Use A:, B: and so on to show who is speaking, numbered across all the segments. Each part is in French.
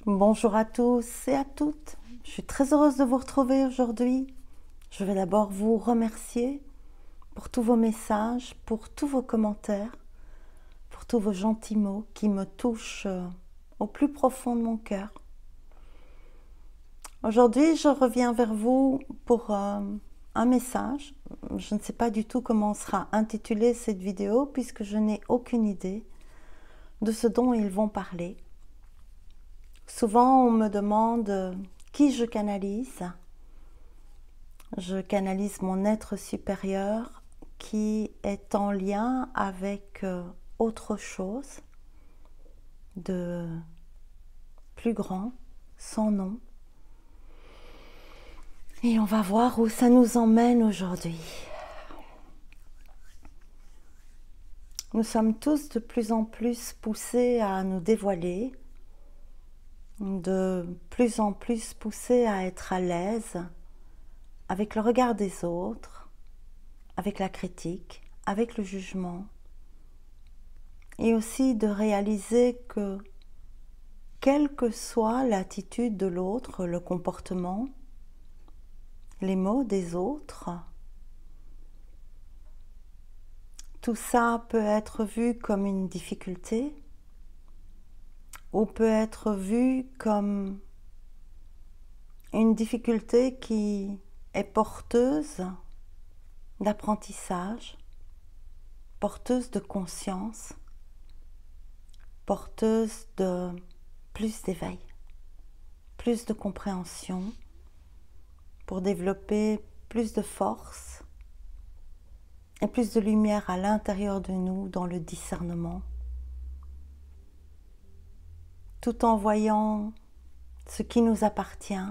A: Bonjour à tous et à toutes. Je suis très heureuse de vous retrouver aujourd'hui. Je vais d'abord vous remercier pour tous vos messages, pour tous vos commentaires, pour tous vos gentils mots qui me touchent au plus profond de mon cœur. Aujourd'hui, je reviens vers vous pour un message. Je ne sais pas du tout comment sera intitulée cette vidéo puisque je n'ai aucune idée de ce dont ils vont parler. Souvent, on me demande qui je canalise. Je canalise mon être supérieur qui est en lien avec autre chose de plus grand, sans nom. Et on va voir où ça nous emmène aujourd'hui. Nous sommes tous de plus en plus poussés à nous dévoiler, de plus en plus poussés à être à l'aise avec le regard des autres, avec la critique, avec le jugement, et aussi de réaliser que quelle que soit l'attitude de l'autre, le comportement, les mots des autres, tout ça peut être vu comme une difficulté ou peut être vu comme une difficulté qui est porteuse d'apprentissage, porteuse de conscience, porteuse de plus d'éveil, plus de compréhension, pour développer plus de force et plus de lumière à l'intérieur de nous dans le discernement, tout en voyant ce qui nous appartient,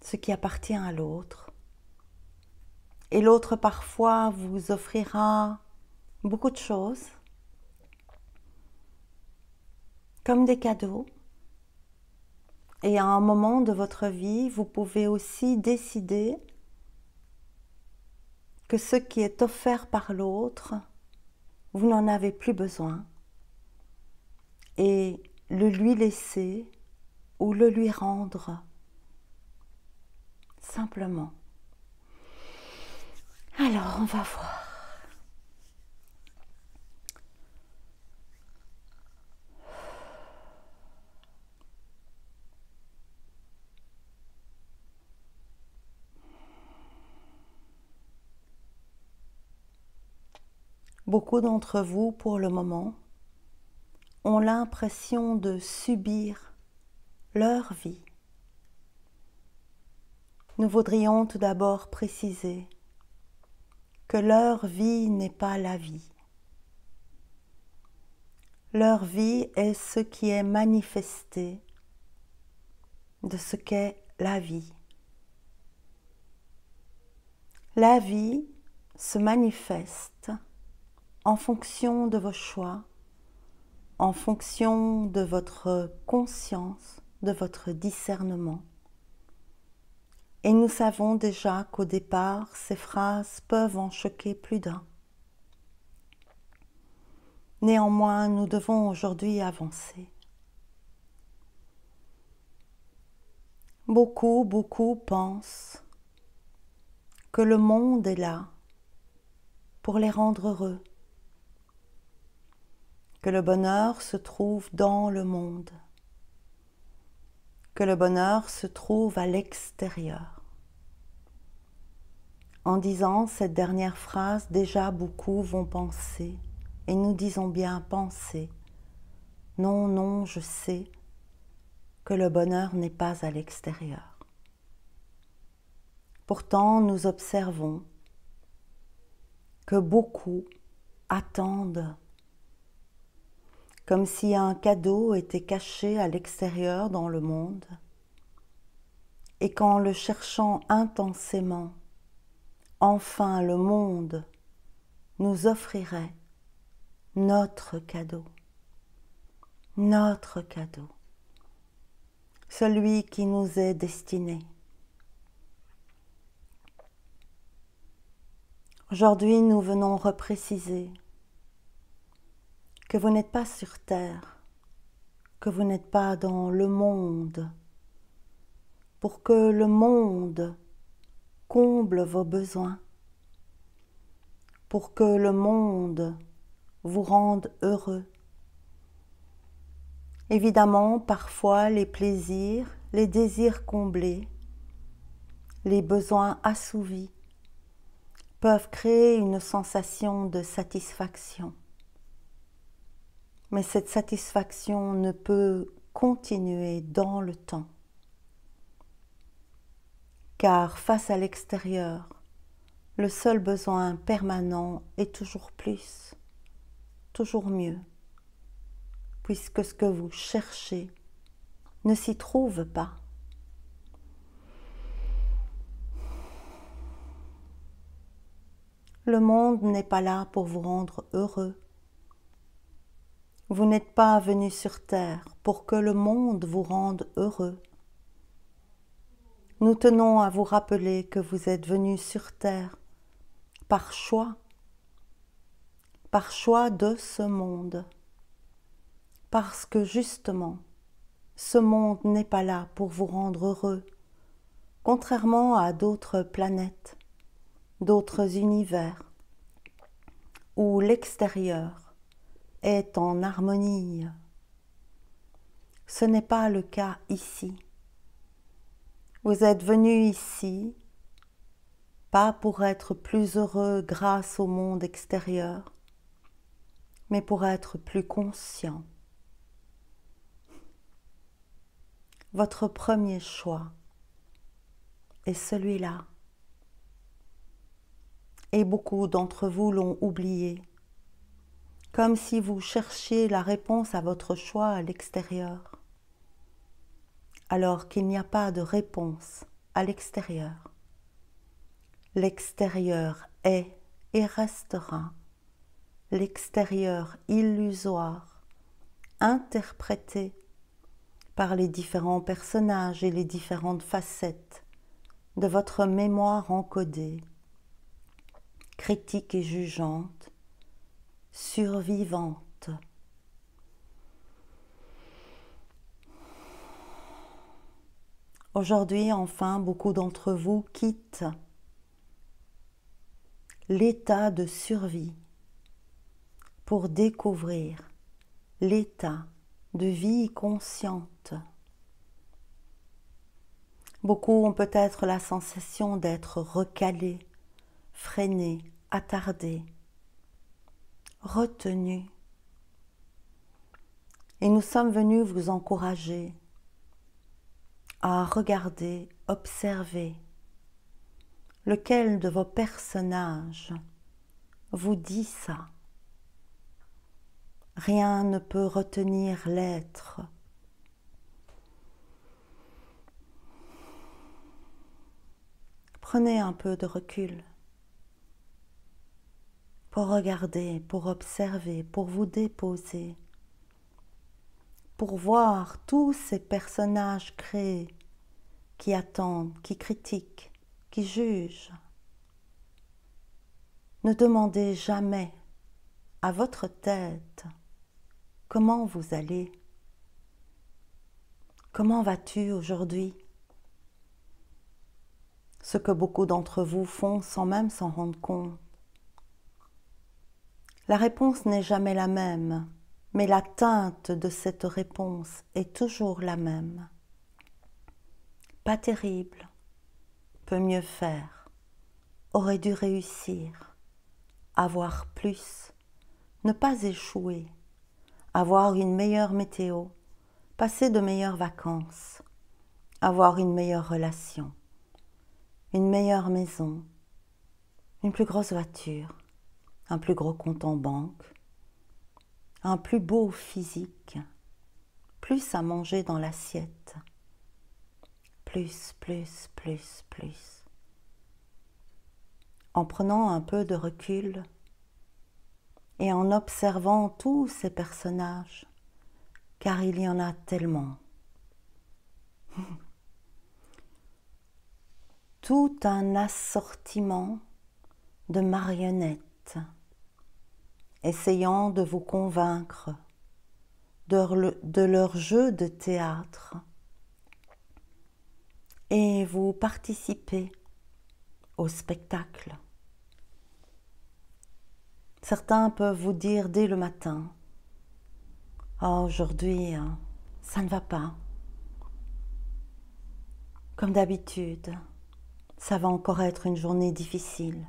A: ce qui appartient à l'autre. Et l'autre parfois vous offrira beaucoup de choses, comme des cadeaux. Et à un moment de votre vie, vous pouvez aussi décider que ce qui est offert par l'autre, vous n'en avez plus besoin et le lui laisser ou le lui rendre simplement. Alors, on va voir. Beaucoup d'entre vous, pour le moment, ont l'impression de subir leur vie. Nous voudrions tout d'abord préciser que leur vie n'est pas la vie. Leur vie est ce qui est manifesté de ce qu'est la vie. La vie se manifeste en fonction de vos choix, en fonction de votre conscience, de votre discernement. Et nous savons déjà qu'au départ, ces phrases peuvent en choquer plus d'un. Néanmoins, nous devons aujourd'hui avancer. Beaucoup pensent que le monde est là pour les rendre heureux, que le bonheur se trouve dans le monde, que le bonheur se trouve à l'extérieur. En disant cette dernière phrase, déjà beaucoup vont penser, et nous disons bien penser. Non, non, je sais que le bonheur n'est pas à l'extérieur. Pourtant, nous observons que beaucoup attendent, comme si un cadeau était caché à l'extérieur dans le monde, et qu'en le cherchant intensément, enfin le monde nous offrirait notre cadeau, celui qui nous est destiné. Aujourd'hui, nous venons repréciser que vous n'êtes pas sur terre que vous n'êtes pas dans le monde, pour que le monde comble vos besoins, pour que le monde vous rende heureux. Évidemment, parfois les plaisirs, les désirs comblés, les besoins assouvis peuvent créer une sensation de satisfaction. Mais cette satisfaction ne peut continuer dans le temps. Car face à l'extérieur, le seul besoin permanent est toujours plus, toujours mieux, puisque ce que vous cherchez ne s'y trouve pas. Le monde n'est pas là pour vous rendre heureux. Vous n'êtes pas venu sur terre pour que le monde vous rende heureux. Nous tenons à vous rappeler que vous êtes venu sur terre par choix de ce monde, parce que justement, ce monde n'est pas là pour vous rendre heureux, contrairement à d'autres planètes, d'autres univers, où l'extérieur est en harmonie. Ce n'est pas le cas ici. Vous êtes venu ici, pas pour être plus heureux grâce au monde extérieur, mais pour être plus conscient. Votre premier choix est celui-là. Et beaucoup d'entre vous l'ont oublié, comme si vous cherchiez la réponse à votre choix à l'extérieur, alors qu'il n'y a pas de réponse à l'extérieur. L'extérieur est et restera l'extérieur illusoire, interprété par les différents personnages et les différentes facettes de votre mémoire encodée, critique et jugeante, survivante. Aujourd'hui, enfin, beaucoup d'entre vous quittent l'état de survie pour découvrir l'état de vie consciente. Beaucoup ont peut-être la sensation d'être recalés, freinés, attardés, retenus. Et nous sommes venus vous encourager à regarder, observer lequel de vos personnages vous dit ça. Rien ne peut retenir l'être. Prenez un peu de recul pour regarder, pour observer, pour vous déposer, pour voir tous ces personnages créés qui attendent, qui critiquent, qui jugent. Ne demandez jamais à votre tête comment vous allez, comment vas-tu aujourd'hui? Ce que beaucoup d'entre vous font sans même s'en rendre compte. La réponse n'est jamais la même, mais la teinte de cette réponse est toujours la même. Pas terrible, peut mieux faire, aurait dû réussir, avoir plus, ne pas échouer, avoir une meilleure météo, passer de meilleures vacances, avoir une meilleure relation, une meilleure maison, une plus grosse voiture, un plus gros compte en banque, un plus beau physique, plus à manger dans l'assiette, plus. En prenant un peu de recul et en observant tous ces personnages, car il y en a tellement. Tout un assortiment de marionnettes essayant de vous convaincre de leur jeu de théâtre et vous participez au spectacle. Certains peuvent vous dire dès le matin, « Oh, aujourd'hui, ça ne va pas. Comme d'habitude, ça va encore être une journée difficile.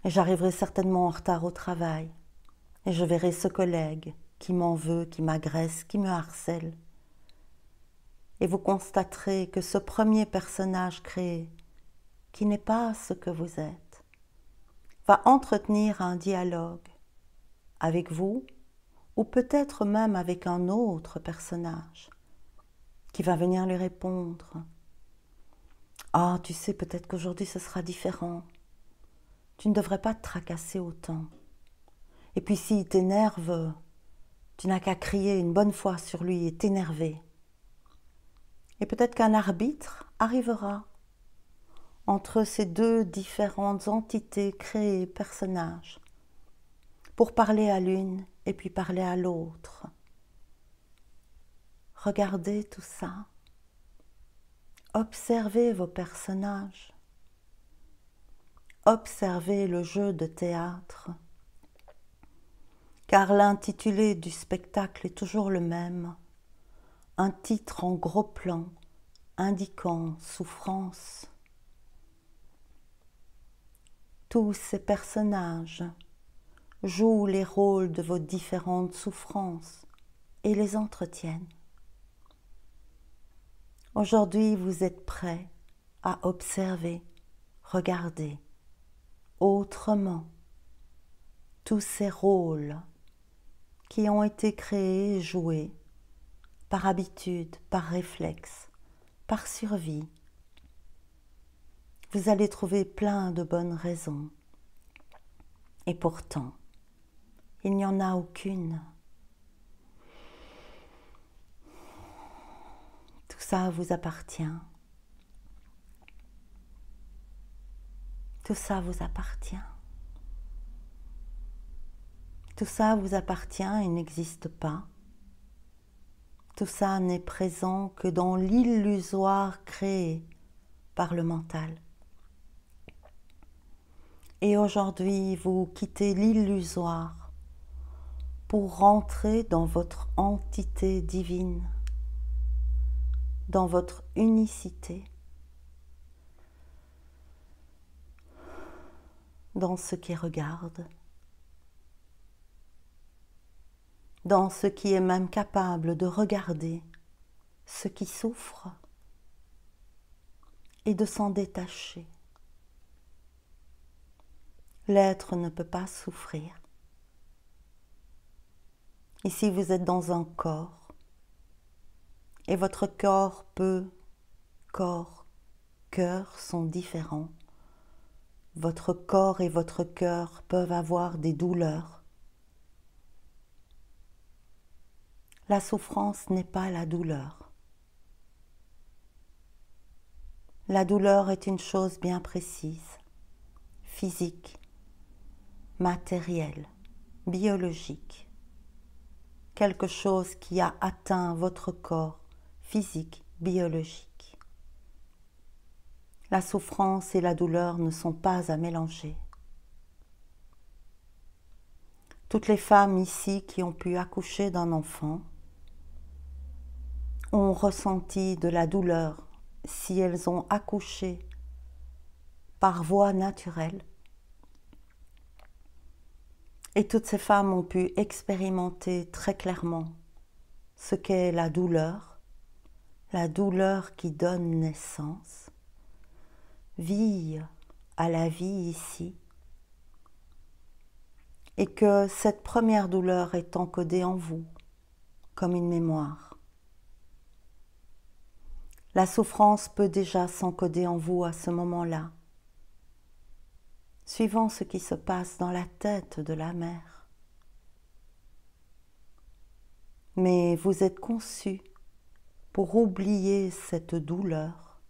A: Et j'arriverai certainement en retard au travail. Et je verrai ce collègue qui m'en veut, qui m'agresse, qui me harcèle. » Et vous constaterez que ce premier personnage créé, qui n'est pas ce que vous êtes, va entretenir un dialogue avec vous, ou peut-être même avec un autre personnage, qui va venir lui répondre. « Ah, tu sais, peut-être qu'aujourd'hui ce sera différent. Tu ne devrais pas te tracasser autant. Et puis s'il t'énerve, tu n'as qu'à crier une bonne fois sur lui et t'énerver. » Et peut-être qu'un arbitre arrivera entre ces deux différentes entités créées, personnages, pour parler à l'une et puis parler à l'autre. Regardez tout ça. Observez vos personnages. Observez le jeu de théâtre. Car l'intitulé du spectacle est toujours le même. Un titre en gros plan indiquant souffrance. Tous ces personnages jouent les rôles de vos différentes souffrances et les entretiennent. Aujourd'hui, vous êtes prêts à observer, regarder autrement tous ces rôles qui ont été créés et joués par habitude, par réflexe, par survie. Vous allez trouver plein de bonnes raisons. Et pourtant, il n'y en a aucune. Tout ça vous appartient. Tout ça vous appartient. Tout ça vous appartient et n'existe pas. Tout ça n'est présent que dans l'illusoire créé par le mental. Et aujourd'hui, vous quittez l'illusoire pour rentrer dans votre entité divine, dans votre unicité, dans ce qui regarde, dans ce qui est même capable de regarder ce qui souffre et de s'en détacher. L'être ne peut pas souffrir. Ici, vous êtes dans un corps, et votre cœur sont différents. Votre corps et votre cœur peuvent avoir des douleurs. La souffrance n'est pas la douleur. La douleur est une chose bien précise, physique, matérielle, biologique. Quelque chose qui a atteint votre corps physique, biologique. La souffrance et la douleur ne sont pas à mélanger. Toutes les femmes ici qui ont pu accoucher d'un enfant ont ressenti de la douleur si elles ont accouché par voie naturelle. Et toutes ces femmes ont pu expérimenter très clairement ce qu'est la douleur qui donne naissance, vie à la vie ici, et que cette première douleur est encodée en vous comme une mémoire. La souffrance peut déjà s'encoder en vous à ce moment-là, suivant ce qui se passe dans la tête de la mère. Mais vous êtes conçu pour oublier cette douleur.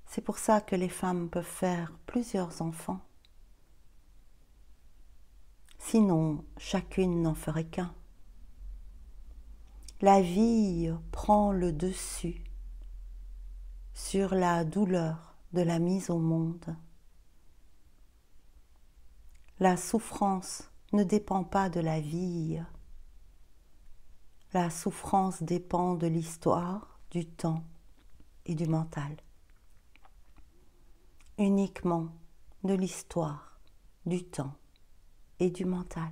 A: C'est pour ça que les femmes peuvent faire plusieurs enfants. Sinon, chacune n'en ferait qu'un. la vie prend le dessus sur la douleur de la mise au monde. La souffrance ne dépend pas de la vie. La souffrance dépend de l'histoire, du temps et du mental. Uniquement de l'histoire, du temps et du mental.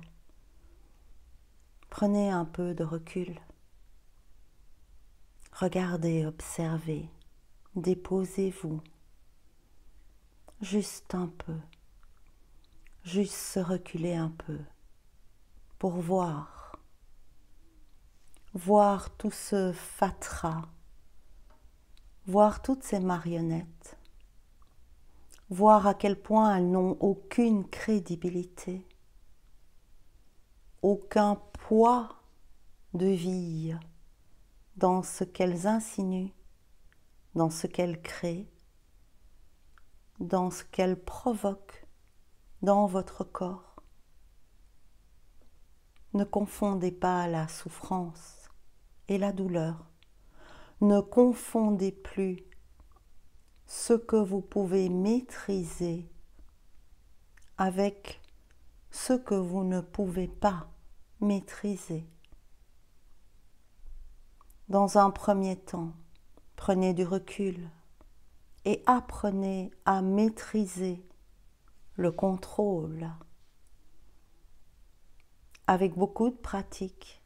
A: Prenez un peu de recul. Regardez, observez, déposez-vous. Juste un peu. Juste se reculer un peu pour voir tout ce fatras, voir toutes ces marionnettes, voir à quel point elles n'ont aucune crédibilité, aucun poids de vie dans ce qu'elles insinuent, dans ce qu'elles créent, dans ce qu'elles provoquent dans votre corps. Ne confondez pas la souffrance et la douleur. Ne confondez plus ce que vous pouvez maîtriser avec ce que vous ne pouvez pas maîtriser. Dans un premier temps, prenez du recul et apprenez à maîtriser le contrôle. Avec beaucoup de pratique,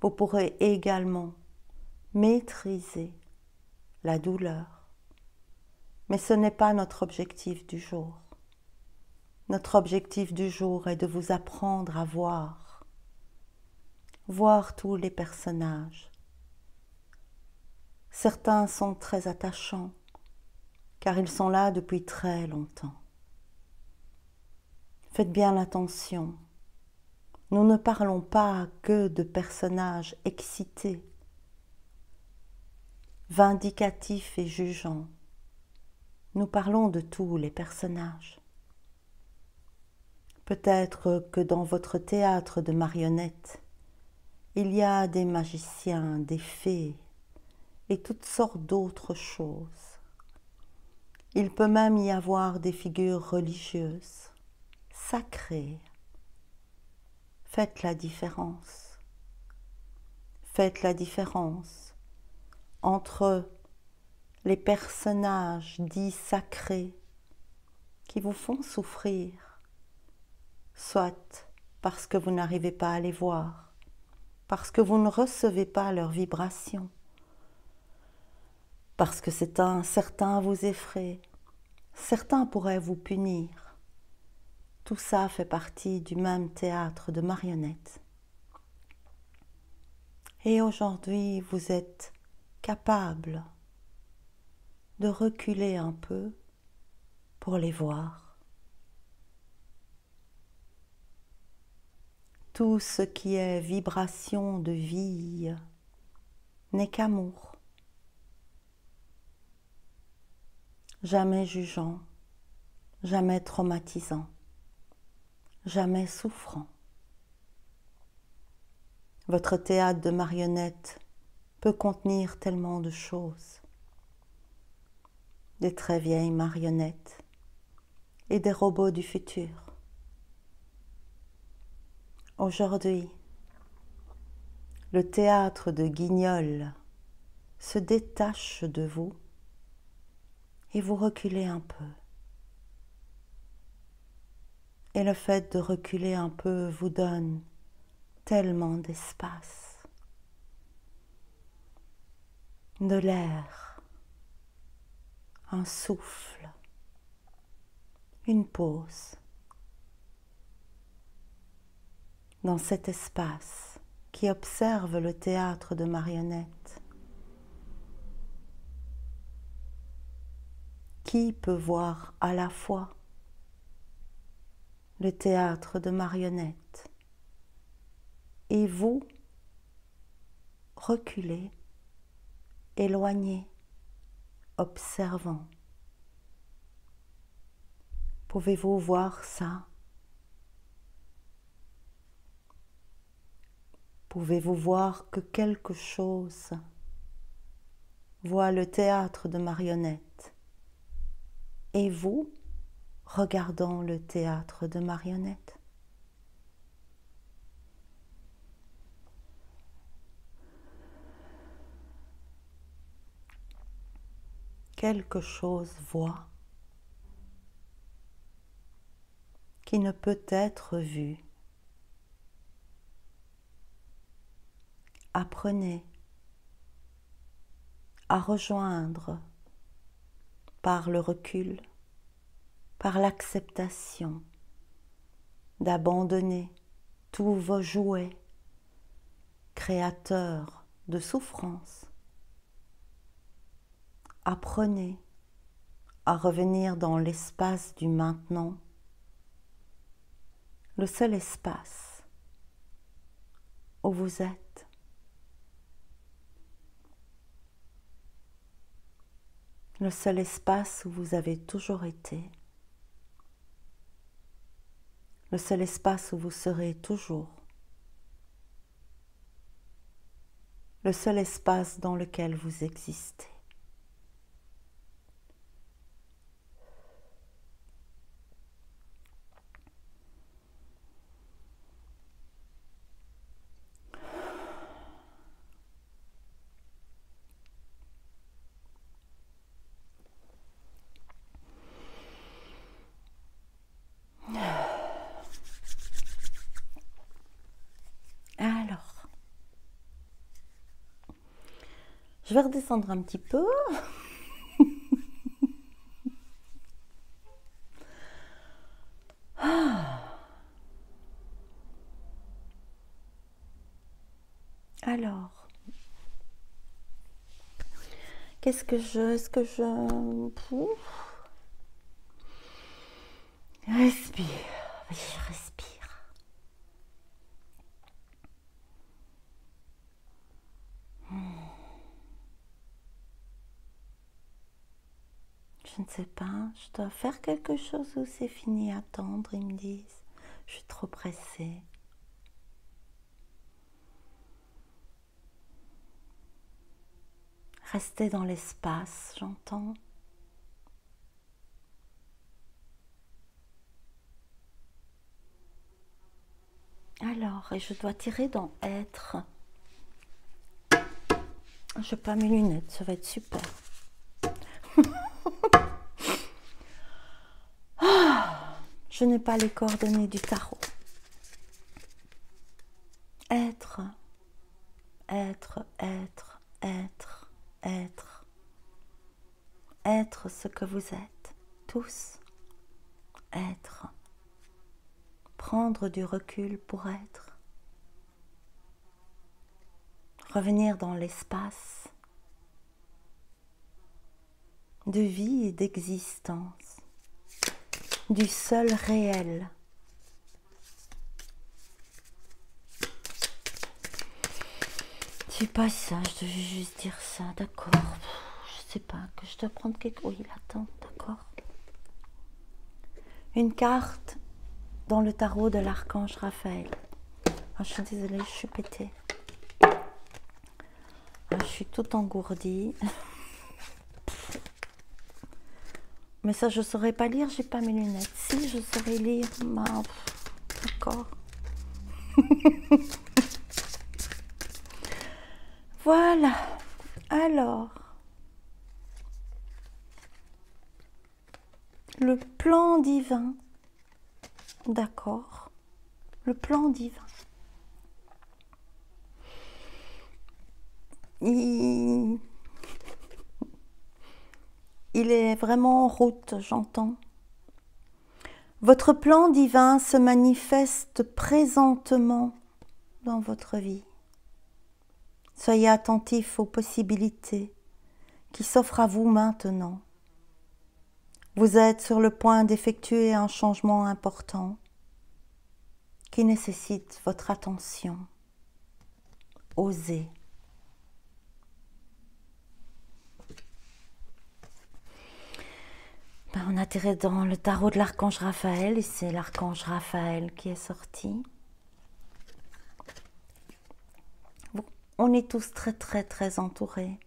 A: vous pourrez également maîtriser la douleur. Mais ce n'est pas notre objectif du jour. Notre objectif du jour est de vous apprendre à voir tous les personnages. Certains sont très attachants, car ils sont là depuis très longtemps. Faites bien attention. Nous ne parlons pas que de personnages excités, vindicatifs et jugeants. Nous parlons de tous les personnages. Peut-être que dans votre théâtre de marionnettes, il y a des magiciens, des fées et toutes sortes d'autres choses. Il peut même y avoir des figures religieuses, sacrées. Faites la différence. Faites la différence entre les personnages dits sacrés qui vous font souffrir, soit parce que vous n'arrivez pas à les voir, parce que vous ne recevez pas leurs vibrations, parce que certains vous effraient, certains pourraient vous punir. Tout ça fait partie du même théâtre de marionnettes. Et aujourd'hui, vous êtes capable de reculer un peu pour les voir. Tout ce qui est vibration de vie n'est qu'amour. Jamais jugeant, jamais traumatisant, jamais souffrant. Votre théâtre de marionnettes peut contenir tellement de choses. Des très vieilles marionnettes et des robots du futur. Aujourd'hui, le théâtre de Guignol se détache de vous et vous reculez un peu. Et le fait de reculer un peu vous donne tellement d'espace, de l'air, un souffle, une pause. Dans cet espace qui observe le théâtre de marionnettes, qui peut voir à la fois le théâtre de marionnettes et vous reculez, éloignez, observant. Pouvez-vous voir ça? Pouvez-vous voir que quelque chose voit le théâtre de marionnettes et vous regardant le théâtre de marionnettes? Quelque chose voit qui ne peut être vu. Apprenez à rejoindre par le recul, par l'acceptation, d'abandonner tous vos jouets créateurs de souffrance. Apprenez à revenir dans l'espace du maintenant, le seul espace où vous êtes. Le seul espace où vous avez toujours été, le seul espace où vous serez toujours, le seul espace dans lequel vous existez. Alors, je vais redescendre un petit peu. Alors, est-ce que je... Respire, oui, respire. Je ne sais pas, je dois faire quelque chose ou c'est fini à attendre, ils me disent. Je suis trop pressée. Restez dans l'espace, j'entends. Alors, et je dois tirer dans être. Je n'ai pas mes lunettes, ça va être super. Je n'ai pas les coordonnées du tarot. Être, être, être, être, être. Être ce que vous êtes, tous. Être. Prendre du recul pour être. Revenir dans l'espace de vie et d'existence, du seul réel. C'est pas ça, je devais juste dire ça, d'accord. Je sais pas, que je dois prendre quelque... Oui, attends, d'accord. Une carte dans le tarot de l'archange Raphaël. Oh, je suis désolée, je suis pétée. Je suis toute engourdie. Mais ça, je ne saurais pas lire, j'ai pas mes lunettes. Si, je saurais lire, d'accord. Voilà. Alors, le plan divin. D'accord. Le plan divin. Il est vraiment en route, j'entends. Votre plan divin se manifeste présentement dans votre vie. Soyez attentifs aux possibilités qui s'offrent à vous maintenant. Vous êtes sur le point d'effectuer un changement important qui nécessite votre attention. Osez. On a tiré dans le tarot de l'archange Raphaël et c'est l'archange Raphaël qui est sorti. on est tous très très très entourés.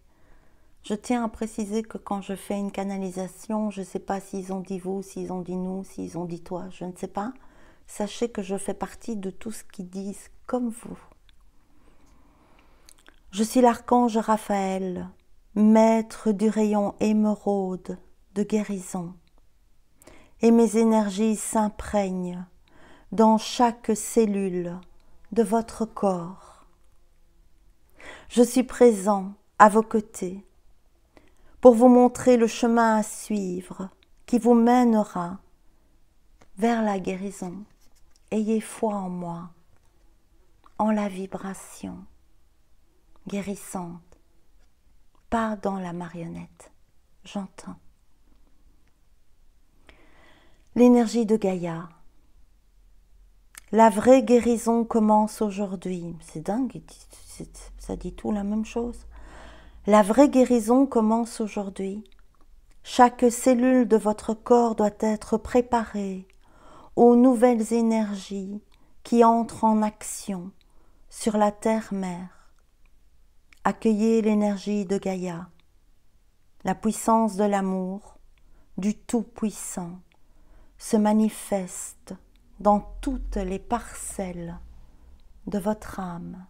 A: Je tiens à préciser que quand je fais une canalisation, je ne sais pas s'ils ont dit vous, s'ils ont dit nous, s'ils ont dit toi, je ne sais pas. Sachez que je fais partie de tout ce qu'ils disent comme vous. Je suis l'archange Raphaël, maître du rayon émeraude de guérison. Et mes énergies s'imprègnent dans chaque cellule de votre corps. Je suis présent à vos côtés pour vous montrer le chemin à suivre qui vous mènera vers la guérison. Ayez foi en moi, en la vibration guérissante, pas dans la marionnette, j'entends. L'énergie de Gaïa. La vraie guérison commence aujourd'hui. C'est dingue, ça dit tout la même chose. La vraie guérison commence aujourd'hui. Chaque cellule de votre corps doit être préparée aux nouvelles énergies qui entrent en action sur la terre-mère. Accueillez l'énergie de Gaïa, la puissance de l'amour, du Tout-Puissant, se manifeste dans toutes les parcelles de votre âme.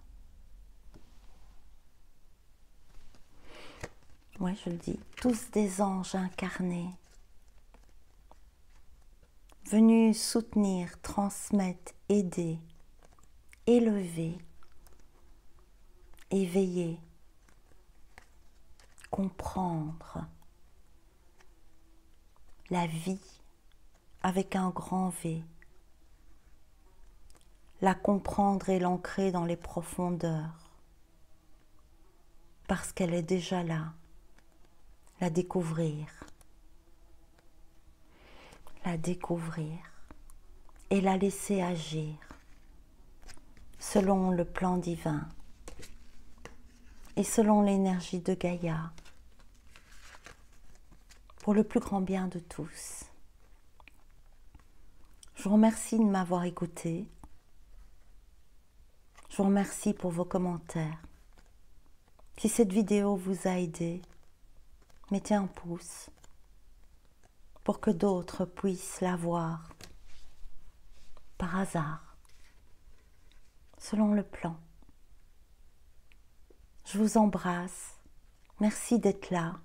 A: Oui, je le dis, tous des anges incarnés, venus soutenir, transmettre, aider, élever, éveiller, comprendre la vie avec un grand V, la comprendre et l'ancrer dans les profondeurs, parce qu'elle est déjà là, la découvrir et la laisser agir selon le plan divin et selon l'énergie de Gaïa, pour le plus grand bien de tous. Je vous remercie de m'avoir écouté. Je vous remercie pour vos commentaires. Si cette vidéo vous a aidé, mettez un pouce pour que d'autres puissent la voir par hasard, selon le plan. Je vous embrasse. Merci d'être là.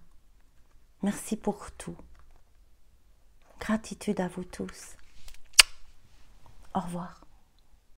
A: Merci pour tout. Gratitude à vous tous. Au revoir.